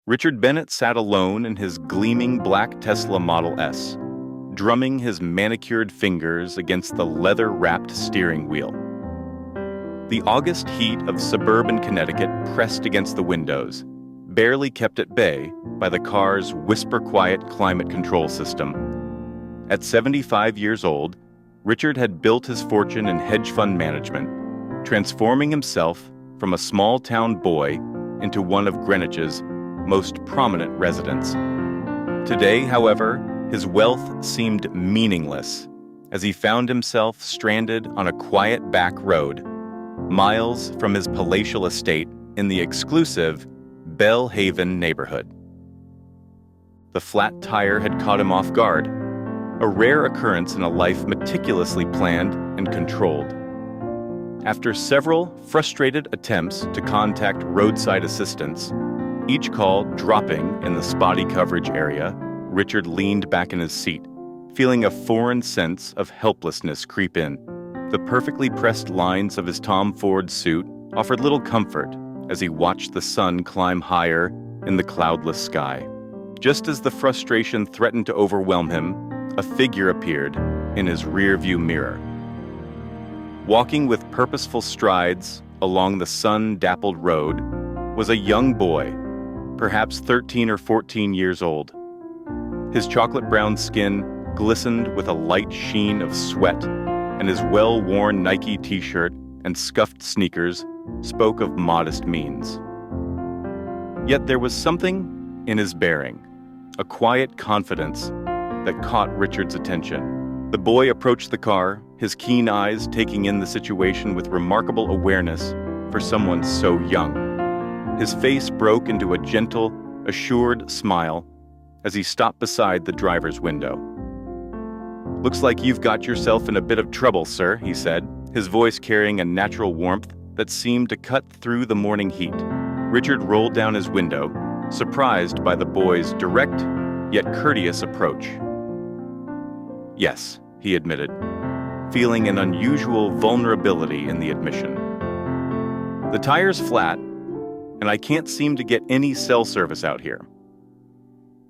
Richard Bennett sat alone in his gleaming black Tesla Model S, drumming his manicured fingers against the leather-wrapped steering wheel. The August heat of suburban Connecticut pressed against the windows, barely kept at bay by the car's whisper-quiet climate control system. At 75 years old, Richard had built his fortune in hedge fund management, transforming himself from a small-town boy into one of Greenwich's most prominent residents. Today, however, his wealth seemed meaningless as he found himself stranded on a quiet back road, miles from his palatial estate in the exclusive Belle Haven neighborhood. The flat tire had caught him off guard, a rare occurrence in a life meticulously planned and controlled. After several frustrated attempts to contact roadside assistance, each call dropping in the spotty coverage area, Richard leaned back in his seat, feeling a foreign sense of helplessness creep in. The perfectly pressed lines of his Tom Ford suit offered little comfort as he watched the sun climb higher in the cloudless sky. Just as the frustration threatened to overwhelm him, a figure appeared in his rearview mirror. Walking with purposeful strides along the sun-dappled road was a young boy, perhaps 13 or 14 years old. His chocolate-brown skin glistened with a light sheen of sweat, and his well-worn Nike t-shirt and scuffed sneakers spoke of modest means. Yet there was something in his bearing, a quiet confidence that caught Richard's attention. The boy approached the car, his keen eyes taking in the situation with remarkable awareness for someone so young. His face broke into a gentle, assured smile as he stopped beside the driver's window. "Looks like you've got yourself in a bit of trouble, sir," he said, his voice carrying a natural warmth that seemed to cut through the morning heat. Richard rolled down his window, surprised by the boy's direct yet courteous approach. "Yes," he admitted, feeling an unusual vulnerability in the admission. "The tire's flat, and I can't seem to get any cell service out here."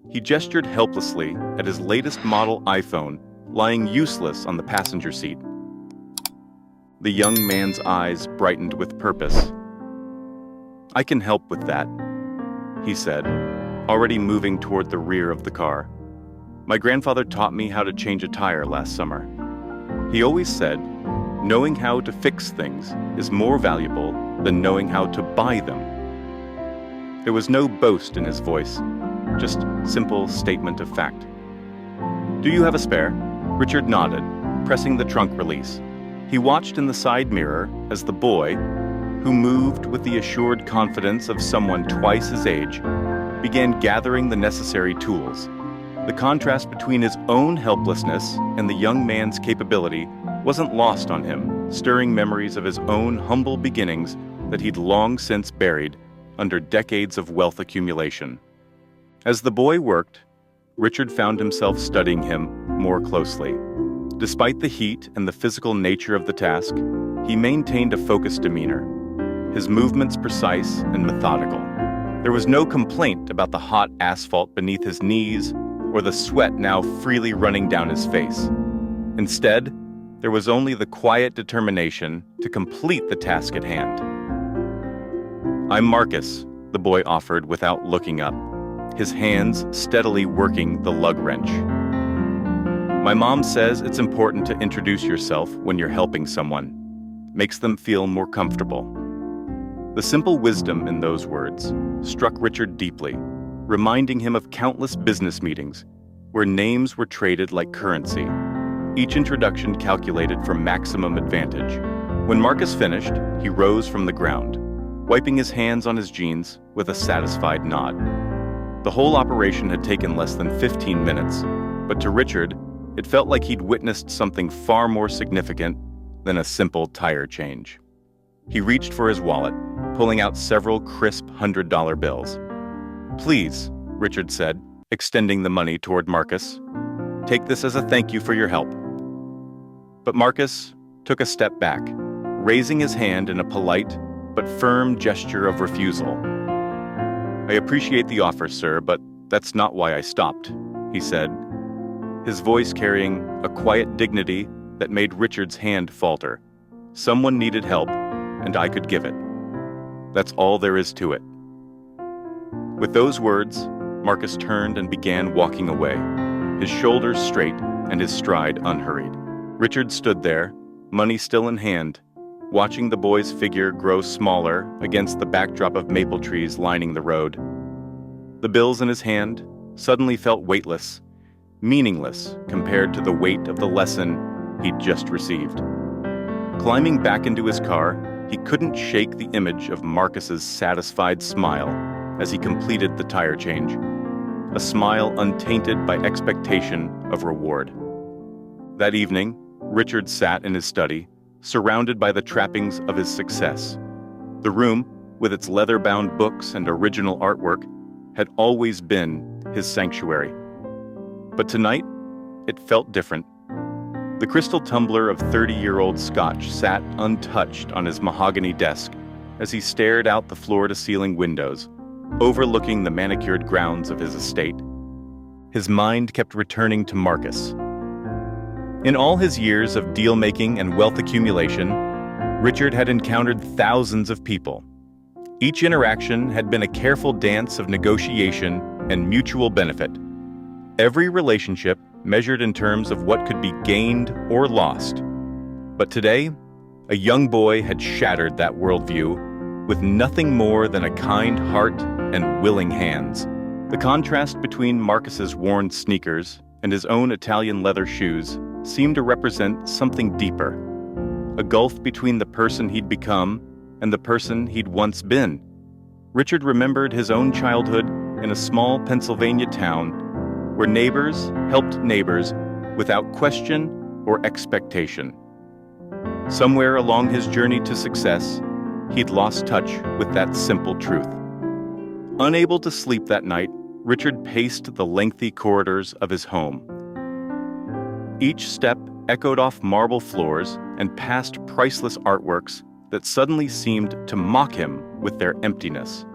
He gestured helplessly at his latest model iPhone lying useless on the passenger seat. The young man's eyes brightened with purpose. "I can help with that," he said, already moving toward the rear of the car. "My grandfather taught me how to change a tire last summer. He always said, knowing how to fix things is more valuable than knowing how to buy them." There was no boast in his voice, just simple statement of fact. "Do you have a spare?" Richard nodded, pressing the trunk release. He watched in the side mirror as the boy, who moved with the assured confidence of someone twice his age, began gathering the necessary tools. The contrast between his own helplessness and the young man's capability wasn't lost on him, stirring memories of his own humble beginnings that he'd long since buried under decades of wealth accumulation. As the boy worked, Richard found himself studying him more closely. Despite the heat and the physical nature of the task, he maintained a focused demeanor, his movements precise and methodical. There was no complaint about the hot asphalt beneath his knees or the sweat now freely running down his face. Instead, there was only the quiet determination to complete the task at hand. "I'm Marcus," the boy offered without looking up, his hands steadily working the lug wrench. "My mom says it's important to introduce yourself when you're helping someone. Makes them feel more comfortable." The simple wisdom in those words struck Richard deeply, reminding him of countless business meetings where names were traded like currency, each introduction calculated for maximum advantage. When Marcus finished, he rose from the ground, wiping his hands on his jeans with a satisfied nod. The whole operation had taken less than 15 minutes, but to Richard, it felt like he'd witnessed something far more significant than a simple tire change. He reached for his wallet, pulling out several crisp $100 bills. "Please," Richard said, extending the money toward Marcus. "Take this as a thank you for your help." But Marcus took a step back, raising his hand in a polite but firm gesture of refusal. "I appreciate the offer, sir, but that's not why I stopped," he said, his voice carrying a quiet dignity that made Richard's hand falter. Someone needed help, and I could give it. That's all there is to it. With those words, Marcus turned and began walking away, his shoulders straight and his stride unhurried. Richard stood there, money still in hand, watching the boy's figure grow smaller against the backdrop of maple trees lining the road. The bills in his hand suddenly felt weightless, meaningless compared to the weight of the lesson he'd just received. Climbing back into his car, he couldn't shake the image of Marcus's satisfied smile as he completed the tire change, a smile untainted by expectation of reward. That evening, Richard sat in his study, surrounded by the trappings of his success. The room, with its leather-bound books and original artwork, had always been his sanctuary. But tonight, it felt different. The crystal tumbler of 30-year-old scotch sat untouched on his mahogany desk as he stared out the floor-to-ceiling windows, overlooking the manicured grounds of his estate. His mind kept returning to Marcus. In all his years of deal-making and wealth accumulation, Richard had encountered thousands of people. Each interaction had been a careful dance of negotiation and mutual benefit. Every relationship measured in terms of what could be gained or lost. But today, a young boy had shattered that worldview with nothing more than a kind heart and willing hands. The contrast between Marcus's worn sneakers and his own Italian leather shoes seemed to represent something deeper, a gulf between the person he'd become and the person he'd once been. Richard remembered his own childhood in a small Pennsylvania town where neighbors helped neighbors without question or expectation. Somewhere along his journey to success, he'd lost touch with that simple truth. Unable to sleep that night, Richard paced the lengthy corridors of his home. Each step echoed off marble floors and past priceless artworks that suddenly seemed to mock him with their emptiness.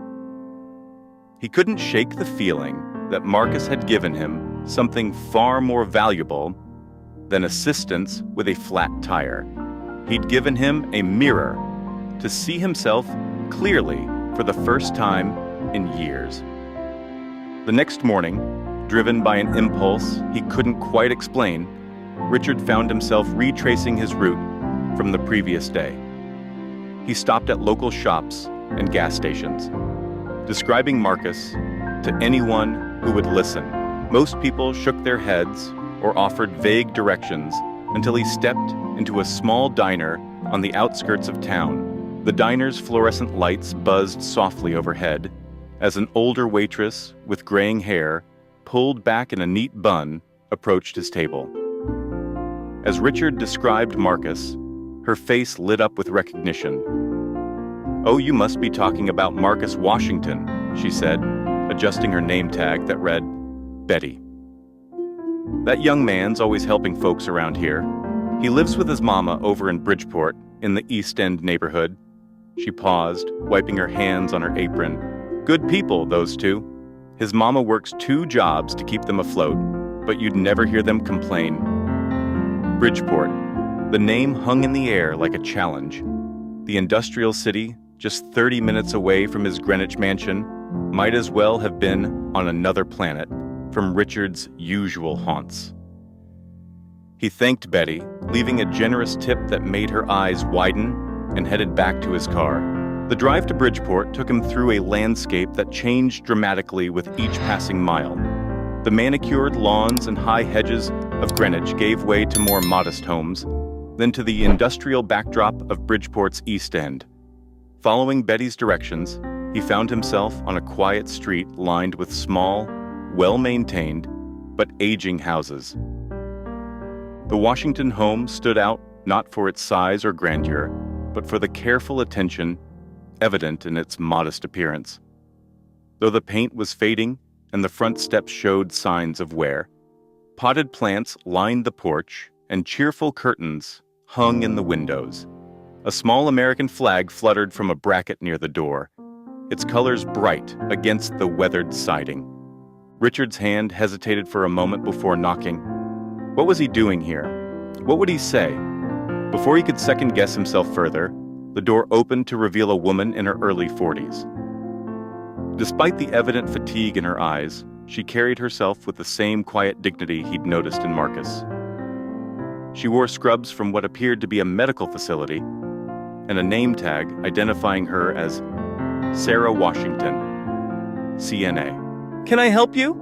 He couldn't shake the feeling that Marcus had given him something far more valuable than assistance with a flat tire. He'd given him a mirror to see himself clearly for the first time in years. The next morning, driven by an impulse he couldn't quite explain, Richard found himself retracing his route from the previous day. He stopped at local shops and gas stations, describing Marcus to anyone who would listen. Most people shook their heads or offered vague directions until he stepped into a small diner on the outskirts of town. The diner's fluorescent lights buzzed softly overhead as an older waitress with graying hair, pulled back in a neat bun, approached his table. As Richard described Marcus, her face lit up with recognition. "Oh, you must be talking about Marcus Washington," she said, adjusting her name tag that read, Betty. "That young man's always helping folks around here. He lives with his mama over in Bridgeport, in the East End neighborhood." She paused, wiping her hands on her apron. "Good people, those two. His mama works 2 jobs to keep them afloat, but you'd never hear them complain." Bridgeport. The name hung in the air like a challenge. The industrial city, just 30 minutes away from his Greenwich mansion, might as well have been on another planet from Richard's usual haunts. He thanked Betty, leaving a generous tip that made her eyes widen, and headed back to his car. The drive to Bridgeport took him through a landscape that changed dramatically with each passing mile. The manicured lawns and high hedges of Greenwich gave way to more modest homes, then to the industrial backdrop of Bridgeport's East End. Following Betty's directions, he found himself on a quiet street lined with small, well-maintained, but aging houses. The Washington home stood out not for its size or grandeur, but for the careful attention evident in its modest appearance. Though the paint was fading and the front steps showed signs of wear, potted plants lined the porch and cheerful curtains hung in the windows. A small American flag fluttered from a bracket near the door, its colors bright against the weathered siding. Richard's hand hesitated for a moment before knocking. What was he doing here? What would he say? Before he could second-guess himself further, the door opened to reveal a woman in her early 40s. Despite the evident fatigue in her eyes, she carried herself with the same quiet dignity he'd noticed in Marcus. She wore scrubs from what appeared to be a medical facility and a name tag identifying her as Sarah Washington, CNA. "Can I help you?"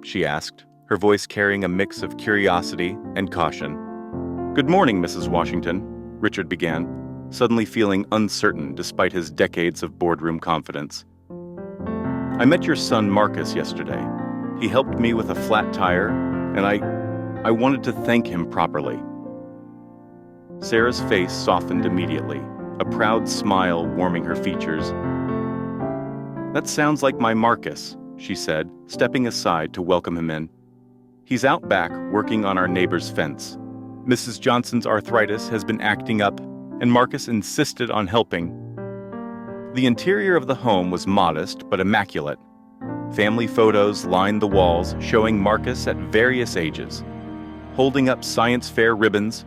she asked, her voice carrying a mix of curiosity and caution. "Good morning, Mrs. Washington," Richard began, suddenly feeling uncertain despite his decades of boardroom confidence. "I met your son Marcus yesterday. He helped me with a flat tire, and I wanted to thank him properly." Sarah's face softened immediately, a proud smile warming her features. "That sounds like my Marcus," she said, stepping aside to welcome him in. "He's out back working on our neighbor's fence. Mrs. Johnson's arthritis has been acting up, and Marcus insisted on helping." The interior of the home was modest but immaculate. Family photos lined the walls showing Marcus at various ages, holding up science fair ribbons,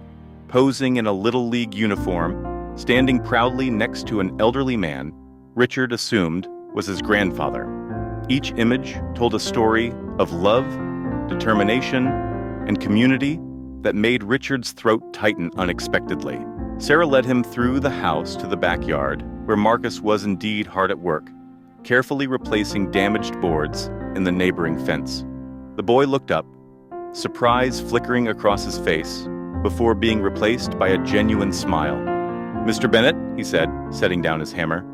posing in a Little League uniform, standing proudly next to an elderly man Richard assumed was his grandfather. Each image told a story of love, determination, and community that made Richard's throat tighten unexpectedly. Sarah led him through the house to the backyard, where Marcus was indeed hard at work, carefully replacing damaged boards in the neighboring fence. The boy looked up, surprise flickering across his face, before being replaced by a genuine smile. "Mr. Bennett," he said, setting down his hammer,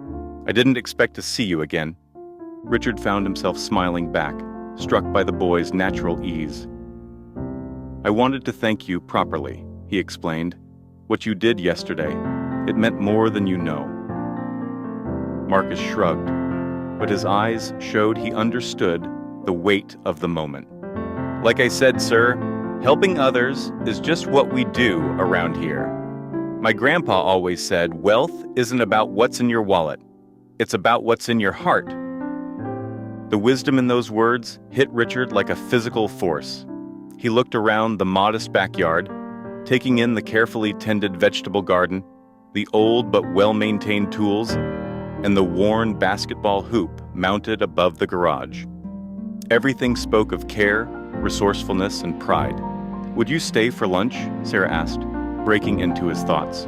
"I didn't expect to see you again." Richard found himself smiling back, struck by the boy's natural ease. "I wanted to thank you properly," he explained. "What you did yesterday, it meant more than you know." Marcus shrugged, but his eyes showed he understood the weight of the moment. "Like I said, sir, helping others is just what we do around here. My grandpa always said, wealth isn't about what's in your wallet. It's about what's in your heart." The wisdom in those words hit Richard like a physical force. He looked around the modest backyard, taking in the carefully tended vegetable garden, the old but well-maintained tools, and the worn basketball hoop mounted above the garage. Everything spoke of care, resourcefulness, and pride. "Would you stay for lunch?" Sarah asked, breaking into his thoughts.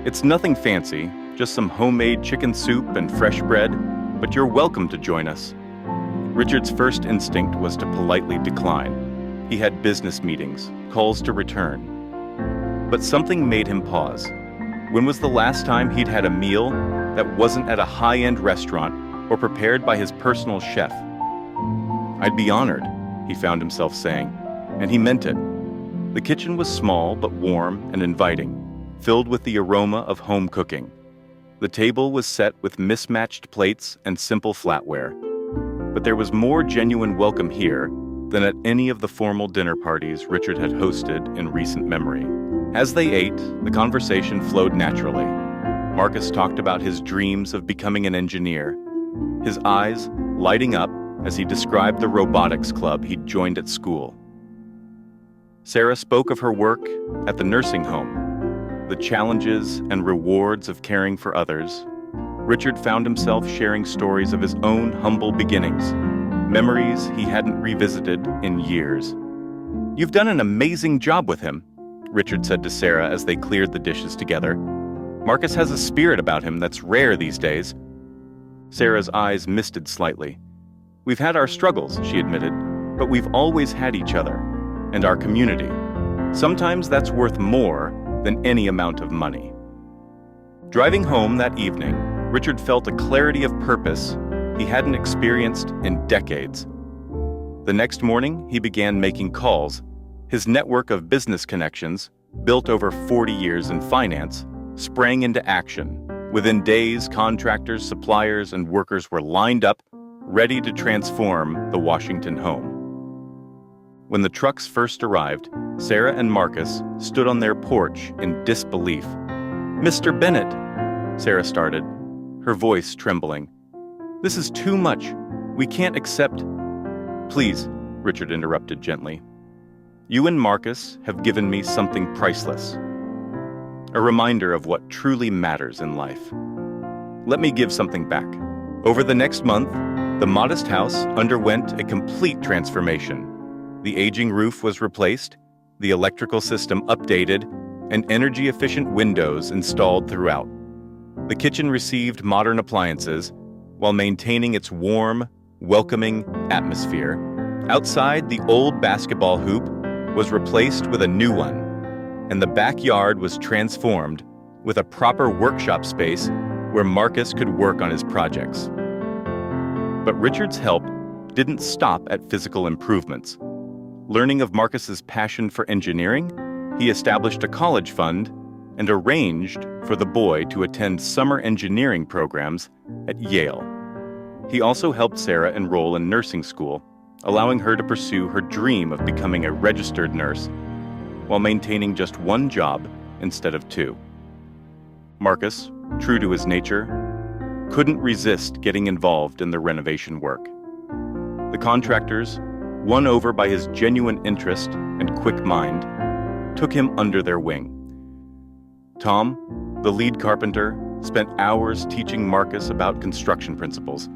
"It's nothing fancy, just some homemade chicken soup and fresh bread, but you're welcome to join us." Richard's first instinct was to politely decline. He had business meetings, calls to return. But something made him pause. When was the last time he'd had a meal that wasn't at a high-end restaurant or prepared by his personal chef? "I'd be honored," he found himself saying, and he meant it. The kitchen was small but warm and inviting, filled with the aroma of home cooking. The table was set with mismatched plates and simple flatware. But there was more genuine welcome here than at any of the formal dinner parties Richard had hosted in recent memory. As they ate, the conversation flowed naturally. Marcus talked about his dreams of becoming an engineer, his eyes lighting up as he described the robotics club he'd joined at school. Sarah spoke of her work at the nursing home, the challenges and rewards of caring for others. Richard found himself sharing stories of his own humble beginnings, memories he hadn't revisited in years. "You've done an amazing job with him," Richard said to Sarah as they cleared the dishes together. "Marcus has a spirit about him that's rare these days." Sarah's eyes misted slightly. "We've had our struggles," she admitted, "but we've always had each other and our community. Sometimes that's worth more than any amount of money." Driving home that evening, Richard felt a clarity of purpose he hadn't experienced in decades. The next morning, he began making calls. His network of business connections, built over 40 years in finance, sprang into action. Within days, contractors, suppliers, and workers were lined up, ready to transform the Washington home. When the trucks first arrived, Sarah and Marcus stood on their porch in disbelief. "Mr. Bennett," Sarah started, her voice trembling. This is too much. We can't accept. Please, Richard interrupted gently. You and Marcus have given me something priceless. A reminder of what truly matters in life. Let me give something back. Over the next month, the modest house underwent a complete transformation. The aging roof was replaced, the electrical system updated, and energy-efficient windows installed throughout. The kitchen received modern appliances while maintaining its warm, welcoming atmosphere. Outside, the old basketball hoop was replaced with a new one, and the backyard was transformed with a proper workshop space where Marcus could work on his projects. But Richard's help didn't stop at physical improvements. Learning of Marcus's passion for engineering, he established a college fund and arranged for the boy to attend summer engineering programs at Yale. He also helped Sarah enroll in nursing school, allowing her to pursue her dream of becoming a registered nurse while maintaining just one job instead of two. Marcus, true to his nature, couldn't resist getting involved in the renovation work. The contractors, won over by his genuine interest and quick mind, took him under their wing. Tom, the lead carpenter, spent hours teaching Marcus about construction principles,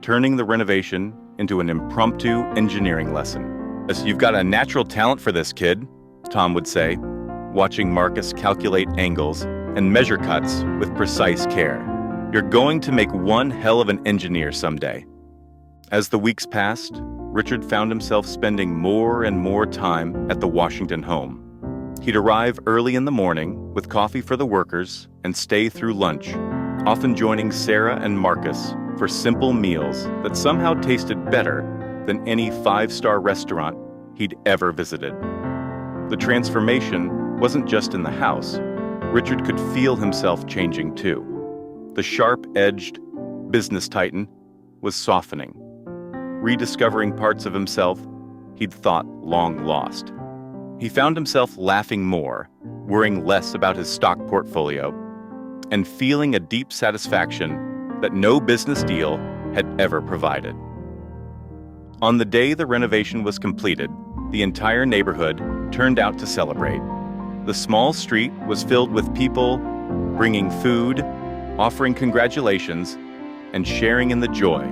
turning the renovation into an impromptu engineering lesson. You've got a natural talent for this, kid, Tom would say, watching Marcus calculate angles and measure cuts with precise care. You're going to make one hell of an engineer someday. As the weeks passed, Richard found himself spending more and more time at the Washington home. He'd arrive early in the morning with coffee for the workers and stay through lunch, often joining Sarah and Marcus for simple meals that somehow tasted better than any five-star restaurant he'd ever visited. The transformation wasn't just in the house. Richard could feel himself changing too. The sharp-edged business titan was softening, rediscovering parts of himself he'd thought long lost. He found himself laughing more, worrying less about his stock portfolio, and feeling a deep satisfaction that no business deal had ever provided. On the day the renovation was completed, the entire neighborhood turned out to celebrate. The small street was filled with people bringing food, offering congratulations, and sharing in the joy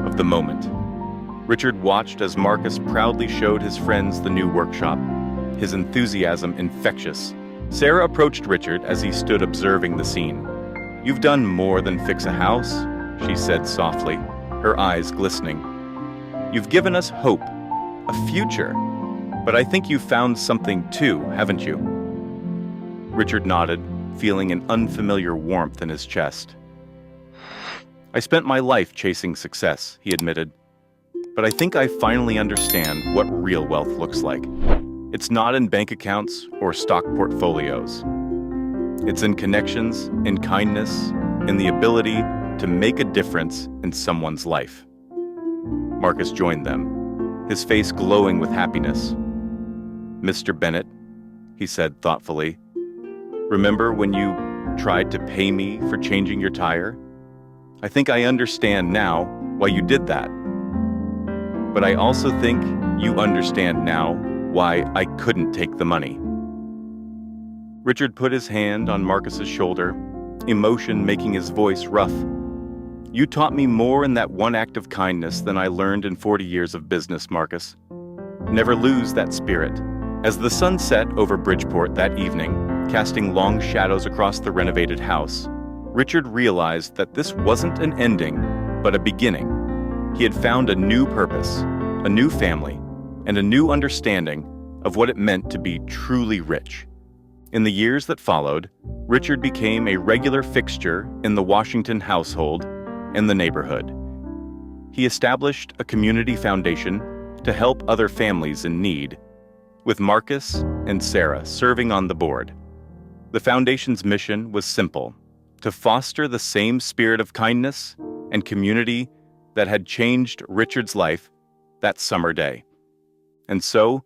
of the moment. Richard watched as Marcus proudly showed his friends the new workshop, his enthusiasm infectious. Sarah approached Richard as he stood observing the scene. "You've done more than fix a house," she said softly, her eyes glistening. "You've given us hope, a future. But I think you've found something too, haven't you?" Richard nodded, feeling an unfamiliar warmth in his chest. "I spent my life chasing success," he admitted. "But I think I finally understand what real wealth looks like. It's not in bank accounts or stock portfolios. It's in connections, in kindness, in the ability to make a difference in someone's life." Marcus joined them, his face glowing with happiness. "Mr. Bennett," he said thoughtfully, "remember when you tried to pay me for changing your tire? I think I understand now why you did that. But I also think you understand now why I couldn't take the money." Richard put his hand on Marcus's shoulder, emotion making his voice rough. "You taught me more in that one act of kindness than I learned in 40 years of business, Marcus. Never lose that spirit." As the sun set over Bridgeport that evening, casting long shadows across the renovated house, Richard realized that this wasn't an ending, but a beginning. He had found a new purpose, a new family, and a new understanding of what it meant to be truly rich. In the years that followed, Richard became a regular fixture in the Washington household and the neighborhood. He established a community foundation to help other families in need, with Marcus and Sarah serving on the board. The foundation's mission was simple: to foster the same spirit of kindness and community that had changed Richard's life that summer day. And so,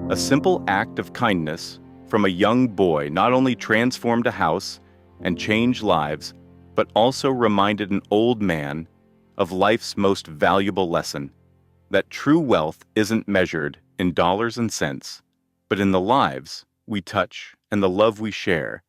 a simple act of kindness from a young boy not only transformed a house and changed lives, but also reminded an old man of life's most valuable lesson, that true wealth isn't measured in dollars and cents, but in the lives we touch and the love we share